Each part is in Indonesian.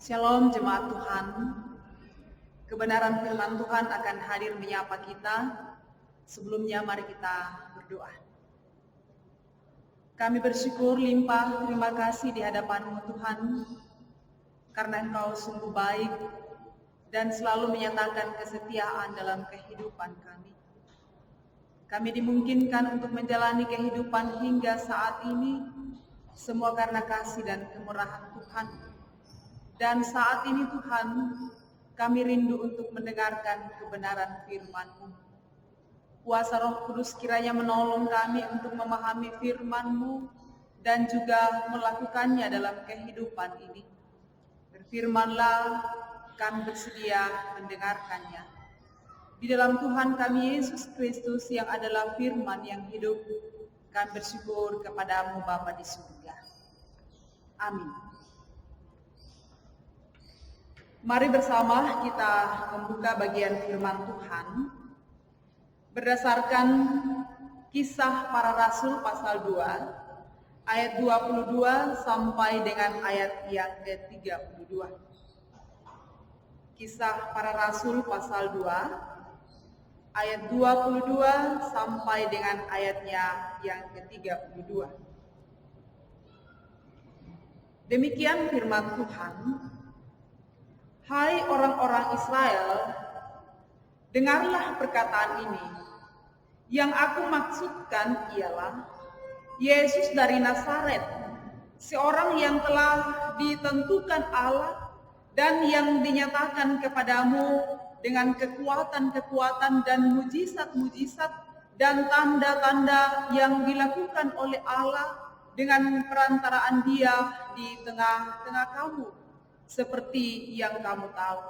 Shalom jemaat Tuhan, kebenaran firman Tuhan akan hadir menyapa kita. Sebelumnya mari kita berdoa. Kami bersyukur limpah terima kasih di hadapan-Mu Tuhan, karena Engkau sungguh baik dan selalu menyatakan kesetiaan dalam kehidupan kami. Kami dimungkinkan untuk menjalani kehidupan hingga saat ini, semua karena kasih dan kemurahan Tuhan. Dan saat ini Tuhan, kami rindu untuk mendengarkan kebenaran firman-Mu. Kuasa Roh Kudus kiranya menolong kami untuk memahami firman-Mu dan juga melakukannya dalam kehidupan ini. Berfirmanlah, kami bersedia mendengarkannya. Di dalam Tuhan kami Yesus Kristus yang adalah firman yang hidup, kami bersyukur kepada-Mu Bapa di surga. Amin. Mari bersama kita membuka bagian firman Tuhan berdasarkan Kisah Para Rasul pasal 2 ayat 22 sampai dengan ayat yang ke-32. Kisah Para Rasul pasal 2 ayat 22 sampai dengan ayatnya yang ke-32. Demikian firman Tuhan. Hai orang-orang Israel, dengarlah perkataan ini. Yang aku maksudkan ialah Yesus dari Nazaret, seorang yang telah ditentukan Allah dan yang dinyatakan kepadamu dengan kekuatan-kekuatan dan mujizat-mujizat dan tanda-tanda yang dilakukan oleh Allah dengan perantaraan Dia di tengah-tengah kamu. Seperti yang kamu tahu,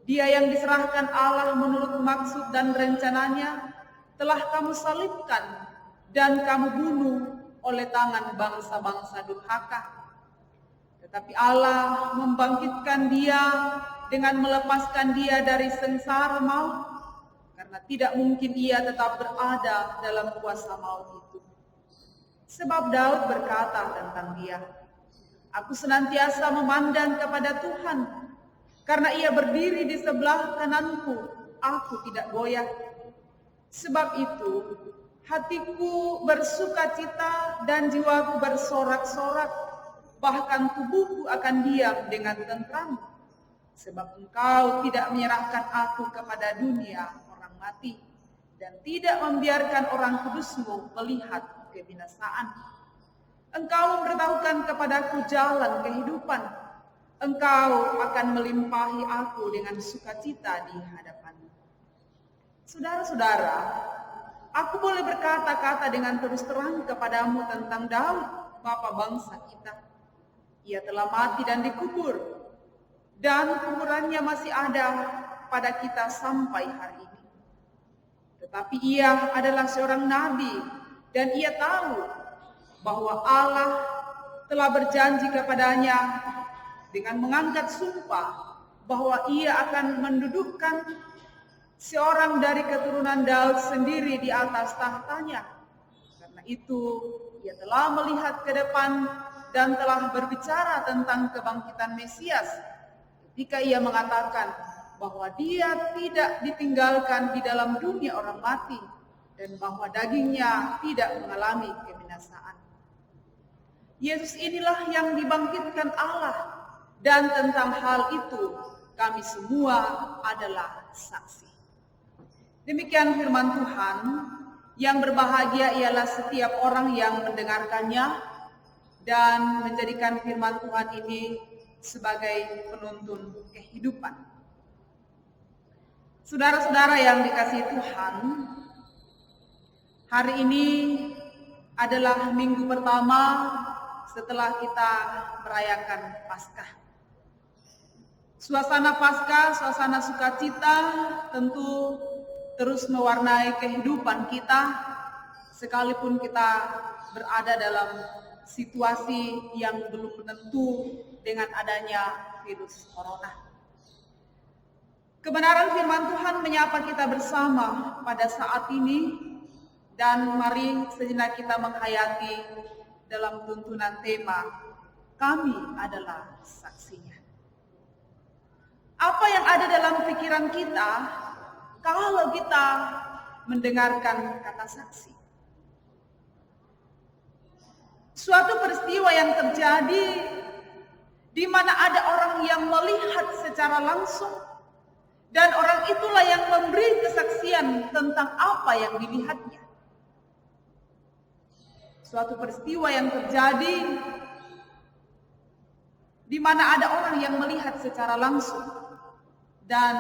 Dia yang diserahkan Allah menurut maksud dan rencananya telah kamu salibkan dan kamu bunuh oleh tangan bangsa-bangsa durhaka. Tetapi Allah membangkitkan Dia dengan melepaskan Dia dari sengsara maut, karena tidak mungkin Ia tetap berada dalam kuasa maut itu. Sebab Daud berkata tentang Dia, aku senantiasa memandang kepada Tuhan, karena Ia berdiri di sebelah kananku, aku tidak goyah. Sebab itu, hatiku bersukacita dan jiwaku bersorak-sorak, bahkan tubuhku akan diam dengan tentram. Sebab Engkau tidak menyerahkan aku kepada dunia orang mati, dan tidak membiarkan orang kudus-Mu melihat kebinasaan. Engkau memberitahukan kepadaku jalan kehidupan. Engkau akan melimpahi aku dengan sukacita di hadapan-Mu. Saudara-saudara, aku boleh berkata-kata dengan terus terang kepadamu tentang Daud, bapa bangsa kita. Ia telah mati dan dikubur, dan kuburannya masih ada pada kita sampai hari ini. Tetapi ia adalah seorang nabi, dan ia tahu bahwa Allah telah berjanji kepadanya dengan mengangkat sumpah bahwa Ia akan mendudukkan seorang dari keturunan Daud sendiri di atas tahtanya. Karena itu Ia telah melihat ke depan dan telah berbicara tentang kebangkitan Mesias ketika Ia mengatakan bahwa Dia tidak ditinggalkan di dalam dunia orang mati dan bahwa dagingnya tidak mengalami kebinasaan. Yesus inilah yang dibangkitkan Allah, dan tentang hal itu kami semua adalah saksi. Demikian firman Tuhan, yang berbahagia ialah setiap orang yang mendengarkannya dan menjadikan firman Tuhan ini sebagai penuntun kehidupan. Saudara-saudara yang dikasihi Tuhan, hari ini adalah minggu pertama setelah kita merayakan Paskah. Suasana Paskah, suasana sukacita tentu terus mewarnai kehidupan kita, sekalipun kita berada dalam situasi yang belum tentu dengan adanya virus corona. Kebenaran firman Tuhan menyapa kita bersama pada saat ini, dan mari sejenak kita menghayati dalam tuntunan tema, kami adalah saksinya. Apa yang ada dalam pikiran kita kalau kita mendengarkan kata saksi? Suatu peristiwa yang terjadi di mana ada orang yang melihat secara langsung dan orang itulah yang memberi kesaksian tentang apa yang dilihatnya. Suatu peristiwa yang terjadi di mana ada orang yang melihat secara langsung dan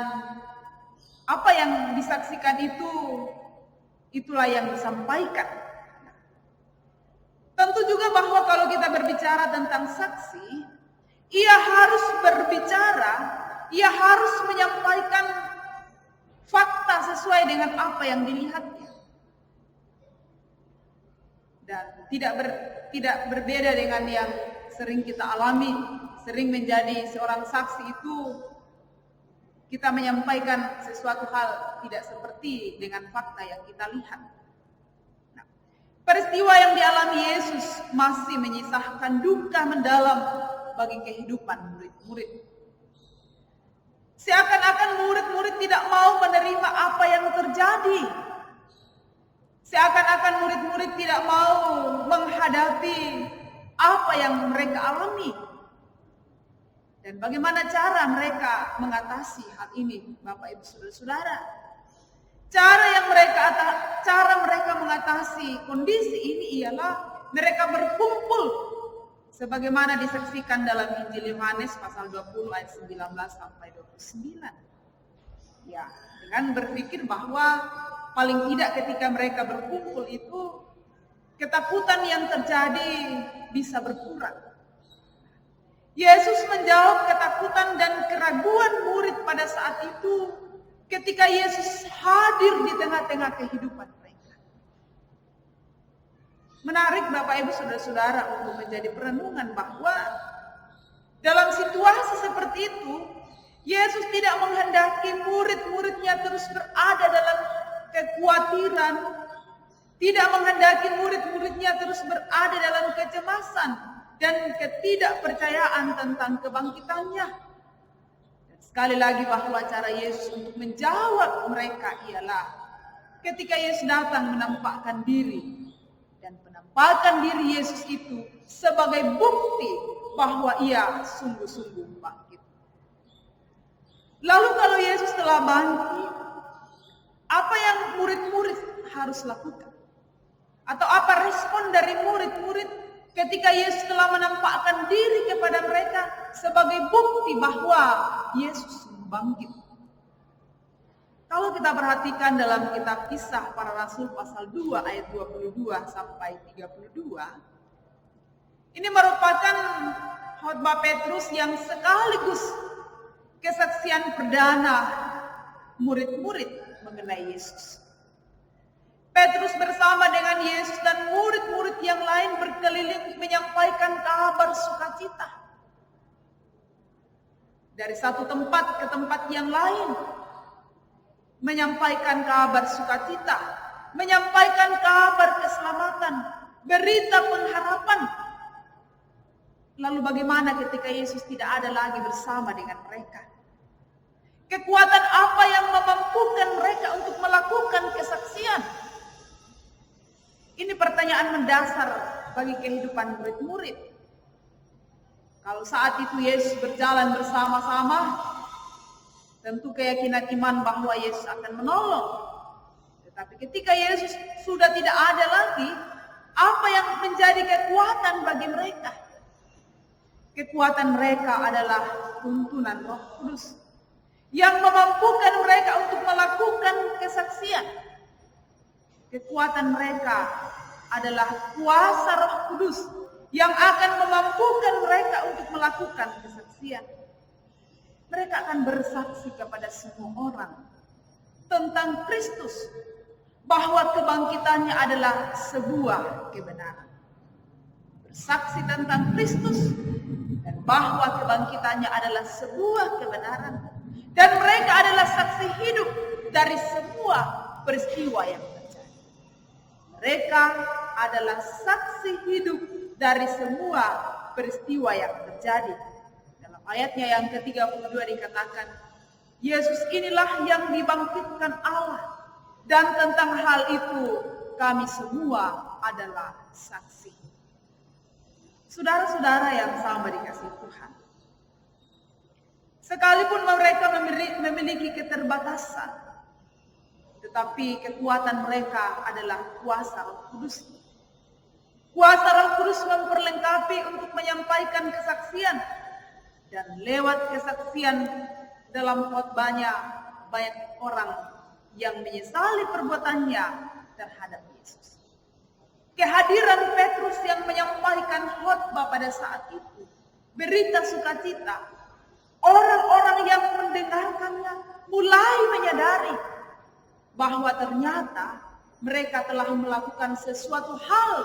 apa yang disaksikan itulah yang disampaikan. Tentu juga bahwa kalau kita berbicara tentang saksi, ia harus berbicara, ia harus menyampaikan fakta sesuai dengan apa yang dilihatnya. Dan tidak berbeda dengan yang sering kita alami, sering menjadi seorang saksi itu kita menyampaikan sesuatu hal tidak seperti dengan fakta yang kita lihat. Nah, peristiwa yang dialami Yesus masih menyisakan duka mendalam bagi kehidupan murid-murid. Seakan-akan murid-murid tidak mau menerima apa yang terjadi. Seakan-akan murid-murid tidak mau menghadapi apa yang mereka alami. Dan bagaimana cara mereka mengatasi hal ini, Bapak Ibu Saudara-saudara? Cara mereka mengatasi kondisi ini ialah mereka berkumpul sebagaimana disaksikan dalam Injil Yohanes pasal 20 ayat 19 sampai 29. Ya, dengan berpikir bahwa paling tidak ketika mereka berkumpul itu ketakutan yang terjadi bisa berkurang. Yesus menjawab ketakutan dan keraguan murid pada saat itu ketika Yesus hadir di tengah-tengah kehidupan mereka. Menarik Bapak Ibu Saudara-saudara untuk menjadi perenungan bahwa dalam situasi seperti itu, Yesus tidak menghendaki murid-muridnya terus berada dalam kekhawatiran, tidak menghendaki murid-muridnya terus berada dalam kecemasan dan ketidakpercayaan tentang kebangkitannya. Dan sekali lagi bahwa cara Yesus untuk menjawab mereka ialah ketika Yesus datang menampakkan diri. Dan penampakan diri Yesus itu sebagai bukti bahwa ia sungguh-sungguh bangkit. Lalu kalau Yesus telah bangkit, apa yang murid-murid harus lakukan? Atau apa respon dari murid-murid ketika Yesus telah menampakkan diri kepada mereka sebagai bukti bahwa Yesus bangkit? Kalau kita perhatikan dalam kitab Kisah Para Rasul pasal 2 ayat 22 sampai 32, ini merupakan khotbah Petrus yang sekaligus kesaksian perdana murid-murid mengenai Yesus. Petrus bersama dengan Yesus dan murid-murid yang lain berkeliling menyampaikan kabar sukacita. Dari satu tempat ke tempat yang lain, menyampaikan kabar sukacita, menyampaikan kabar keselamatan, berita pengharapan. Lalu bagaimana ketika Yesus tidak ada lagi bersama dengan mereka? Kekuatan apa yang memampukan mereka untuk melakukan kesaksian? Ini pertanyaan mendasar bagi kehidupan murid-murid. Kalau saat itu Yesus berjalan bersama-sama, tentu keyakinan iman bahwa Yesus akan menolong. Tetapi ketika Yesus sudah tidak ada lagi, apa yang menjadi kekuatan bagi mereka? Kekuatan mereka adalah tuntunan Roh Kudus yang memampukan mereka untuk melakukan kesaksian. Kekuatan mereka adalah kuasa Roh Kudus yang akan memampukan mereka untuk melakukan kesaksian. Mereka akan bersaksi kepada semua orang tentang Kristus, bahwa kebangkitannya adalah sebuah kebenaran. Bersaksi tentang Kristus dan bahwa kebangkitannya adalah sebuah kebenaran. Dan mereka adalah saksi hidup dari semua peristiwa yang terjadi. Mereka adalah saksi hidup dari semua peristiwa yang terjadi. Ayatnya yang ke-32 dikatakan, Yesus inilah yang dibangkitkan Allah. Dan tentang hal itu kami semua adalah saksi. Saudara-saudara yang sama dikasihi Tuhan, sekalipun mereka memiliki keterbatasan, tetapi kekuatan mereka adalah kuasa Roh Kudus. Kuasa Roh Kudus memperlengkapi untuk menyampaikan kesaksian, dan lewat kesaksian dalam khotbahnya banyak orang yang menyesali perbuatannya terhadap Yesus. Kehadiran Petrus yang menyampaikan khotbah pada saat itu, berita sukacita, orang-orang yang mendengarkannya mulai menyadari bahwa ternyata mereka telah melakukan sesuatu hal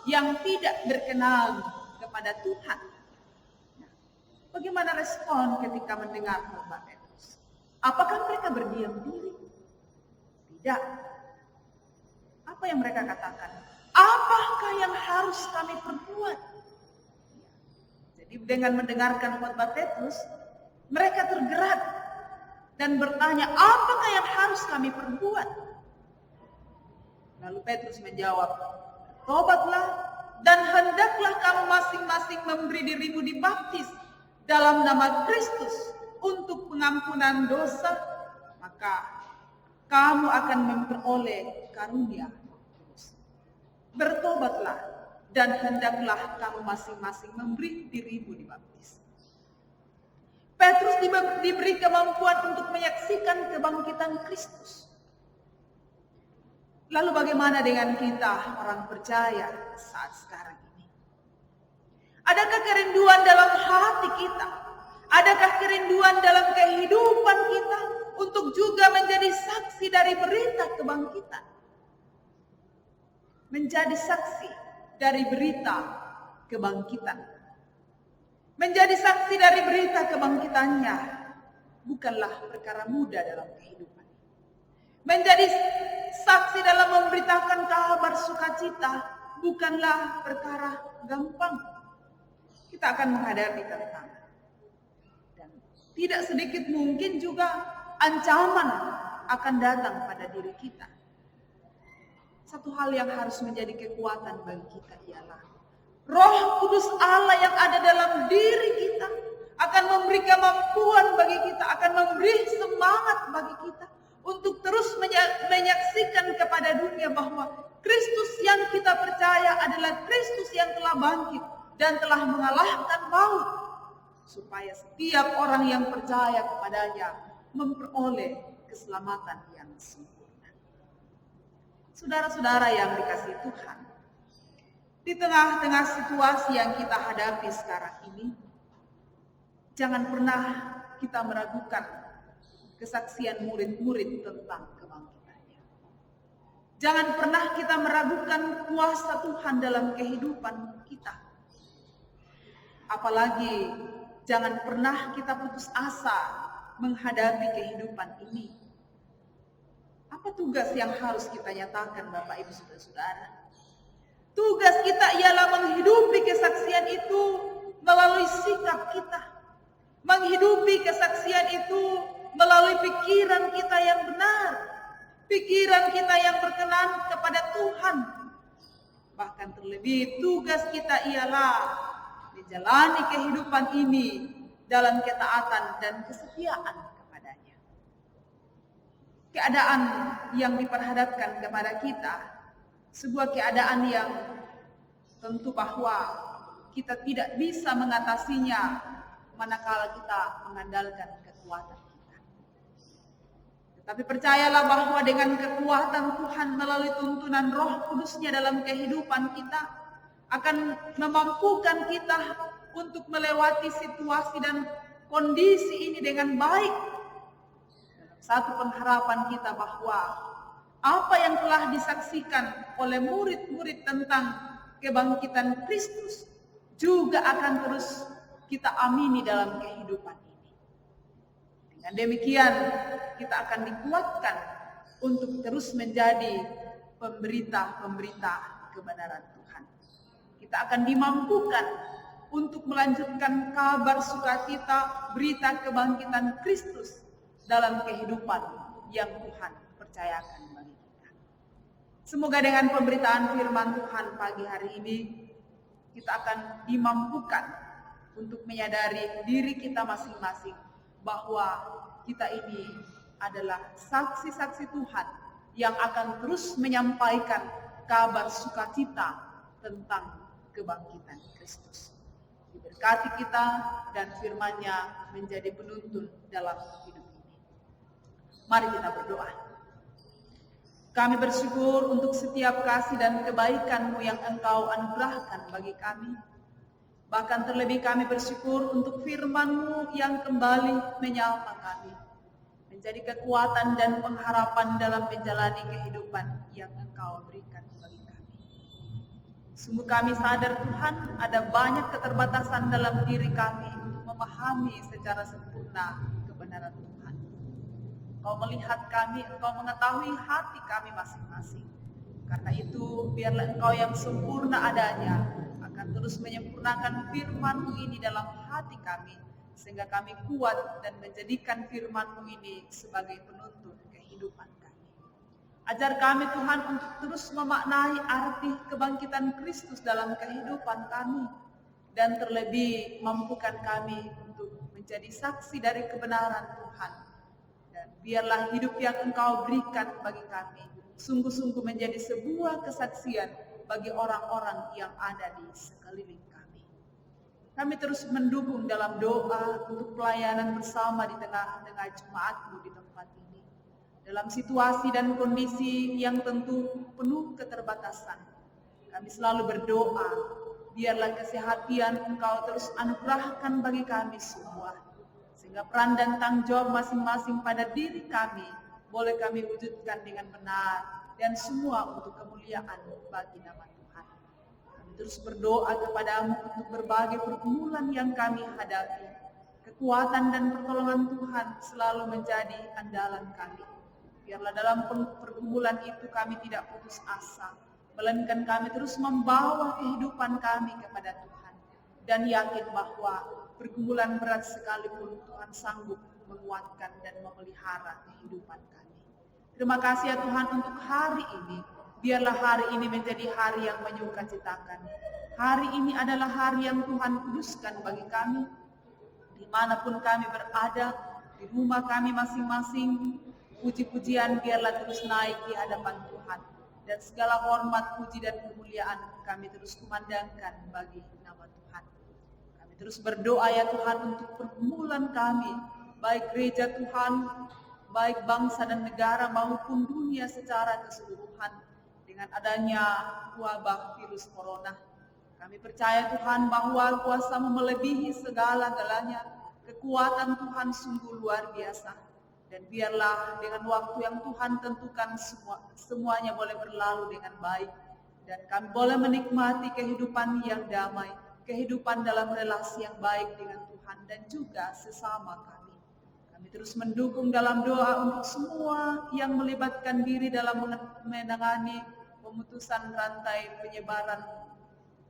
yang tidak berkenan kepada Tuhan. Nah, bagaimana respon ketika mendengar khotbah Petrus? Apakah mereka berdiam diri? Tidak. Apa yang mereka katakan? Apakah yang harus kami perbuat? Jadi dengan mendengarkan khotbah Petrus, mereka tergerak dan bertanya, apakah yang harus kami perbuat? Lalu Petrus menjawab, tobatlah dan hendaklah kamu masing-masing memberi dirimu dibaptis dalam nama Kristus untuk pengampunan dosa, maka kamu akan memperoleh karunia. Bertobatlah dan hendaklah kamu masing-masing memberi dirimu dibaptis. Petrus diberi kemampuan untuk menyaksikan kebangkitan Kristus. Lalu bagaimana dengan kita orang percaya saat sekarang ini? Adakah kerinduan dalam hati kita? Adakah kerinduan dalam kehidupan kita untuk juga menjadi saksi dari berita kebangkitan? Menjadi saksi dari berita kebangkitan. Menjadi saksi dari berita kebangkitannya bukanlah perkara mudah dalam kehidupan. Menjadi saksi dalam memberitakan kabar sukacita bukanlah perkara gampang. Kita akan menghadapi tantangan. Dan tidak sedikit mungkin juga ancaman akan datang pada diri kita. Satu hal yang harus menjadi kekuatan bagi kita ialah Roh Kudus Allah yang ada dalam diri kita akan memberi kemampuan bagi kita, akan memberi semangat bagi kita untuk terus menyaksikan kepada dunia bahwa Kristus yang kita percaya adalah Kristus yang telah bangkit dan telah mengalahkan maut, supaya setiap orang yang percaya kepadanya memperoleh keselamatan yang sempurna. Saudara-saudara yang dikasihi Tuhan, di tengah-tengah situasi yang kita hadapi sekarang ini, jangan pernah kita meragukan kesaksian murid-murid tentang kebangkitannya. Jangan pernah kita meragukan kuasa Tuhan dalam kehidupan kita. Apalagi jangan pernah kita putus asa menghadapi kehidupan ini. Apa tugas yang harus kita nyatakan, Bapak Ibu Saudara-saudara? Tugas kita ialah menghidupi kesaksian itu melalui sikap kita. Menghidupi kesaksian itu melalui pikiran kita yang benar. Pikiran kita yang berkenan kepada Tuhan. Bahkan terlebih tugas kita ialah menjalani kehidupan ini dalam ketaatan dan kesetiaan. Keadaan yang diperhadapkan kepada kita, sebuah keadaan yang tentu bahwa kita tidak bisa mengatasinya manakala kita mengandalkan kekuatan kita. Tetapi percayalah bahwa dengan kekuatan Tuhan melalui tuntunan Roh Kudus-Nya dalam kehidupan kita akan memampukan kita untuk melewati situasi dan kondisi ini dengan baik. Satu pengharapan kita bahwa apa yang telah disaksikan oleh murid-murid tentang kebangkitan Kristus juga akan terus kita amini dalam kehidupan ini. Dengan demikian kita akan dikuatkan untuk terus menjadi pemberita-pemberita kebenaran Tuhan. Kita akan dimampukan untuk melanjutkan kabar sukacita berita kebangkitan Kristus dalam kehidupan yang Tuhan percayakan bagi kita. Semoga dengan pemberitaan firman Tuhan pagi hari ini, kita akan dimampukan untuk menyadari diri kita masing-masing bahwa kita ini adalah saksi-saksi Tuhan yang akan terus menyampaikan kabar sukacita tentang kebangkitan Kristus. Diberkati kita dan firman-Nya menjadi penuntun dalam hidup ini. Mari kita berdoa. Kami bersyukur untuk setiap kasih dan kebaikan-Mu yang Engkau anugerahkan bagi kami. Bahkan terlebih kami bersyukur untuk firman-Mu yang kembali menyapa kami, menjadi kekuatan dan pengharapan dalam menjalani kehidupan yang Engkau berikan bagi kami. Sungguh kami sadar Tuhan, ada banyak keterbatasan dalam diri kami untuk memahami secara sempurna kebenaran Tuhan. Engkau melihat kami, Engkau mengetahui hati kami masing-masing. Karena itu, biarlah Engkau yang sempurna adanya akan terus menyempurnakan firman-Mu ini dalam hati kami, sehingga kami kuat dan menjadikan firman-Mu ini sebagai penuntun kehidupan kami. Ajar kami Tuhan untuk terus memaknai arti kebangkitan Kristus dalam kehidupan kami, dan terlebih mampukan kami untuk menjadi saksi dari kebenaran Tuhan. Dan biarlah hidup yang Engkau berikan bagi kami sungguh-sungguh menjadi sebuah kesaksian bagi orang-orang yang ada di sekeliling kami. Kami terus mendukung dalam doa untuk pelayanan bersama di tengah-tengah jemaat-Mu di tempat ini. Dalam situasi dan kondisi yang tentu penuh keterbatasan, kami selalu berdoa, biarlah kesehatan Engkau terus anugerahkan bagi kami semua. Sehingga peran dan tanggung jawab masing-masing pada diri kami boleh kami wujudkan dengan benar dan semua untuk kemuliaan bagi nama Tuhan. Kami terus berdoa kepadamu untuk berbagai pergumulan yang kami hadapi. Kekuatan dan pertolongan Tuhan selalu menjadi andalan kami. Biarlah dalam pergumulan itu kami tidak putus asa, melainkan kami terus membawa kehidupan kami kepada Tuhan dan yakin bahwa pergumulan berat sekalipun Tuhan sanggup menguatkan dan memelihara kehidupan kami. Terima kasih ya Tuhan untuk hari ini. Biarlah hari ini menjadi hari yang menyukacitakan. Hari ini adalah hari yang Tuhan kuduskan bagi kami. Dimanapun kami berada, di rumah kami masing-masing, puji-pujian biarlah terus naik di hadapan Tuhan. Dan segala hormat, puji dan kemuliaan kami terus kumandangkan bagi nama Tuhan. Terus berdoa ya Tuhan untuk pergumulan kami, baik gereja Tuhan, baik bangsa dan negara maupun dunia secara keseluruhan dengan adanya wabah virus corona. Kami percaya Tuhan bahwa kuasa-Mu melebihi segala-galanya, kekuatan Tuhan sungguh luar biasa. Dan biarlah dengan waktu yang Tuhan tentukan semuanya boleh berlalu dengan baik. Dan kami boleh menikmati kehidupan yang damai, kehidupan dalam relasi yang baik dengan Tuhan dan juga sesama kami. Kami terus mendukung dalam doa untuk semua yang melibatkan diri dalam menangani pemutusan rantai penyebaran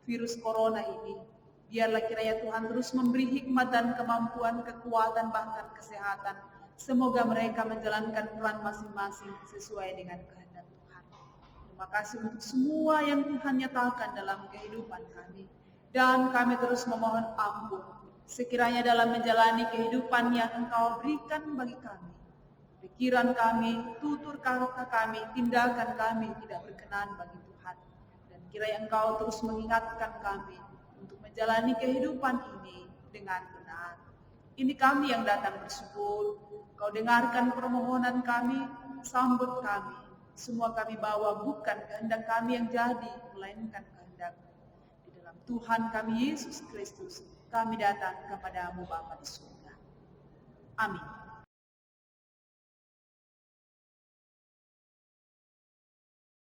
virus corona ini. Biarlah kiranya Tuhan terus memberi hikmat dan kemampuan, kekuatan bahkan kesehatan. Semoga mereka menjalankan peran masing-masing sesuai dengan kehendak Tuhan. Terima kasih untuk semua yang Tuhan nyatakan dalam kehidupan kami. Dan kami terus memohon ampun sekiranya dalam menjalani kehidupan yang Engkau berikan bagi kami, pikiran kami, tutur kata kami, tindakan kami tidak berkenan bagi Tuhan. Dan kiranya Engkau terus mengingatkan kami untuk menjalani kehidupan ini dengan benar. Ini kami yang datang bersyukur. Kau dengarkan permohonan kami, sambut kami. Semua kami bawa bukan kehendak kami yang jadi, melainkan kehendak-Mu. Tuhan kami Yesus Kristus, kami datang kepadamu Bapa di surga. Amin.